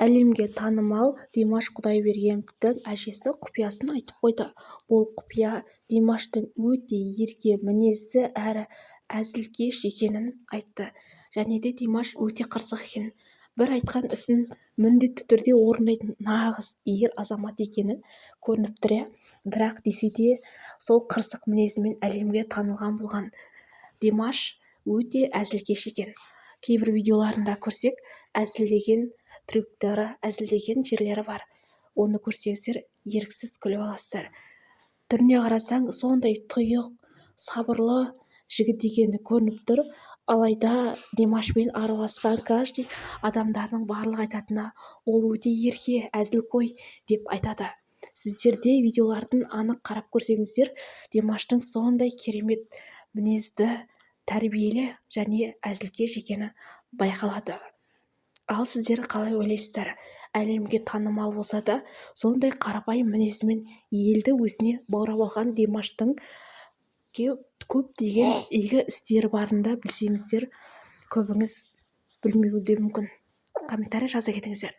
Әлемге танымал Димаш Құдайбергеновтің әжесі құпиясын айтып қойды. Ол құпия Димаштың өте ерке мінезді әрі әзілкеш екенін айтты. Және де Димаш өте қырсық екен. Бір айтқан ісін міндетті түрде орындайтын нағыз ер азамат екені көрініп тұр. Бірақ десе де сол қырсық мінезімен әлемге танылған болған Димаш өте әзілкеш екен. Кейбір видеоларында көрсек, әзілдеген трюктары, әзілдеген жерлері бар. Оны көрсеңіздер, еріксіз күліп аласыздар. Түріне қарасаң, сондай тұйық, сабырлы жігіт екені көрініп тұр. Алайда Димашпен араласқан каждый адамдардың барлық айтатыны, ол өте ерке, әзілқой деп айтады. Сіздер де видеолардың анық қарап көрсеңіздер, Димаштың сондай керемет мінезді, тәрбиелі және әзілкеш екені байқалады. Ал сіздер қалай ойлайсыздар? Әлемге танымал болса да, сондай қарапайым мінезімен елді өзіне баурап алған Димаштың көптеген игі істері барында білсеңіздер, көбіңіз білмеуі де мүмкін. Комментарий жаза кетіңіздер.